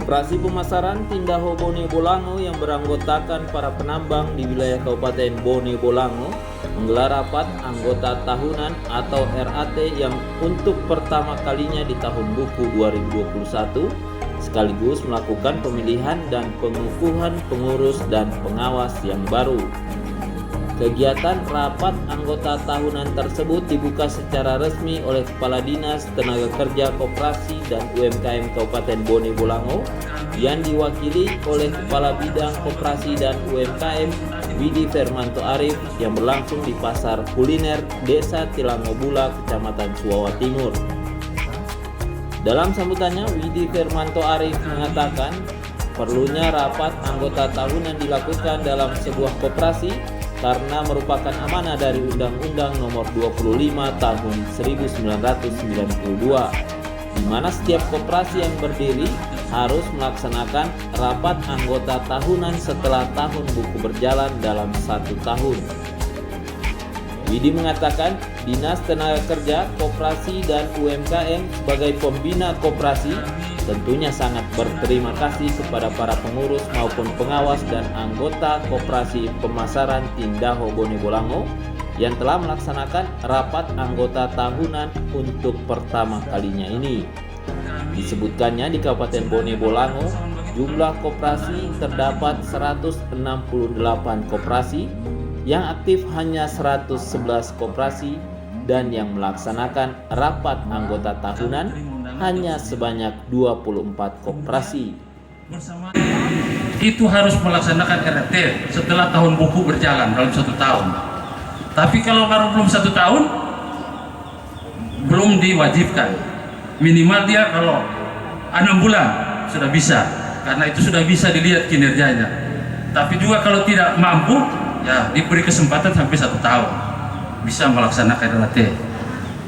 Koperasi Pemasaran Tindaho Bone Bolango yang beranggotakan para penambang di wilayah Kabupaten Bone Bolango menggelar rapat anggota tahunan atau RAT yang untuk pertama kalinya di tahun buku 2021, sekaligus melakukan pemilihan dan pengukuhan pengurus dan pengawas yang baru. Kegiatan rapat anggota tahunan tersebut dibuka secara resmi oleh Kepala Dinas Tenaga Kerja Koperasi dan UMKM Kabupaten Bone Bolango yang diwakili oleh Kepala Bidang Koperasi dan UMKM Widi Fermanto Arif yang berlangsung di Pasar Kuliner Desa Tilangobula, Kecamatan Suwawa Timur. Dalam sambutannya, Widi Fermanto Arif mengatakan perlunya rapat anggota tahunan dilakukan dalam sebuah koperasi karena merupakan amanah dari Undang-Undang Nomor 25 Tahun 1992, di mana setiap koperasi yang berdiri harus melaksanakan rapat anggota tahunan setelah tahun buku berjalan dalam 1 tahun. Widi mengatakan Dinas Tenaga Kerja, Koperasi dan UMKM sebagai pembina koperasi tentunya sangat berterima kasih kepada para pengurus maupun pengawas dan anggota Koperasi Pemasaran Tindaho Bone Bolango yang telah melaksanakan rapat anggota tahunan untuk pertama kalinya ini. Disebutkannya di Kabupaten Bone Bolango, jumlah koperasi terdapat 168 koperasi, yang aktif hanya 111 koperasi, dan yang melaksanakan rapat anggota tahunan hanya sebanyak 24 koperasi. Itu harus melaksanakan RT setelah tahun buku berjalan dalam 1 tahun. Tapi kalau baru belum 1 tahun, belum diwajibkan. Minimal dia kalau 6 bulan sudah bisa, karena itu sudah bisa dilihat kinerjanya. Tapi juga kalau tidak mampu, ya diberi kesempatan sampai 1 tahun bisa melaksanakan RT.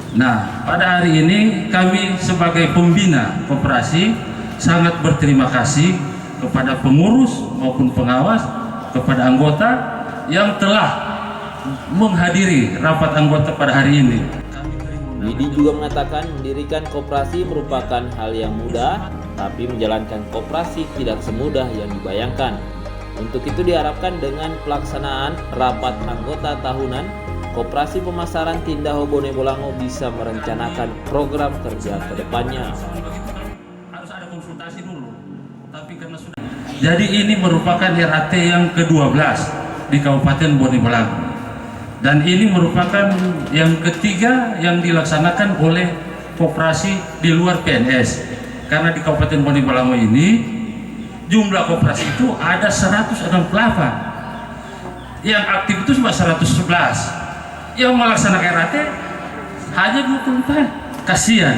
Nah, pada hari ini kami sebagai pembina koperasi sangat berterima kasih kepada pengurus maupun pengawas, kepada anggota yang telah menghadiri rapat anggota pada hari ini. Widi juga mengatakan mendirikan koperasi merupakan hal yang mudah, tapi menjalankan koperasi tidak semudah yang dibayangkan. Untuk itu diharapkan dengan pelaksanaan rapat anggota tahunan, Koperasi Pemasaran Tindaho Bone Bolango bisa merencanakan program kerja ke depannya. Harus ada konsultasi dulu. Tapi karena sudah. Jadi ini merupakan RAT yang ke-12 di Kabupaten Bone Bolango. Dan ini merupakan yang ketiga yang dilaksanakan oleh koperasi di luar PNS. Karena di Kabupaten Bone Bolango ini jumlah koperasi itu ada 168. Yang aktif itu cuma 111. Yang melaksanakan RAT hanya 24. Kasihan.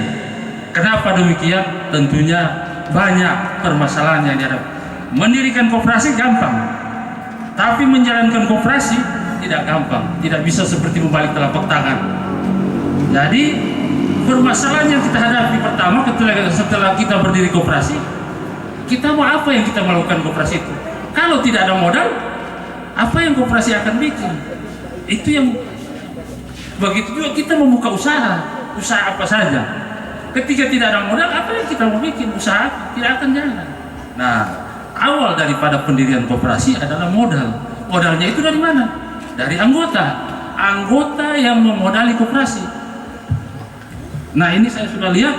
Kenapa demikian? Tentunya banyak permasalahan yang dihadapi. Mendirikan koperasi gampang, tapi menjalankan koperasi tidak gampang. Tidak bisa seperti membalik telapak tangan. Jadi permasalahan yang kita hadapi pertama setelah kita berdiri koperasi, kita mau apa yang kita melakukan koperasi itu? Kalau tidak ada modal, apa yang koperasi akan bikin? Itu yang begitu juga kita membuka usaha apa saja. Ketika tidak ada modal, apa yang kita mau bikin? Usaha tidak akan jalan. Nah, awal daripada pendirian koperasi adalah modal. Modalnya itu dari mana? Dari anggota. Anggota yang memodali koperasi. Nah, ini saya sudah lihat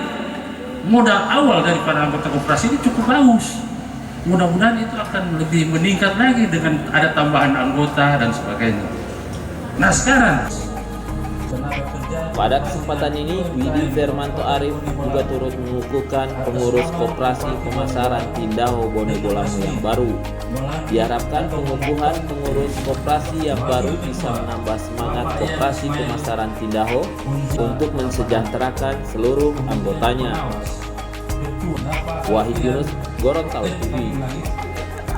modal awal daripada anggota koperasi ini cukup bagus. Mudah-mudahan itu akan lebih meningkat lagi dengan ada tambahan anggota dan sebagainya. Nah, sekarang pada kesempatan ini, Widi Fermanto Arif juga turut mengukuhkan pengurus Koperasi Pemasaran Tindaho Bone Bolango yang baru. Diharapkan pengukuhan pengurus koperasi yang baru bisa menambah semangat Koperasi Pemasaran Tindaho untuk mensejahterakan seluruh anggotanya. Wahid Yunus, Gorontalo TV.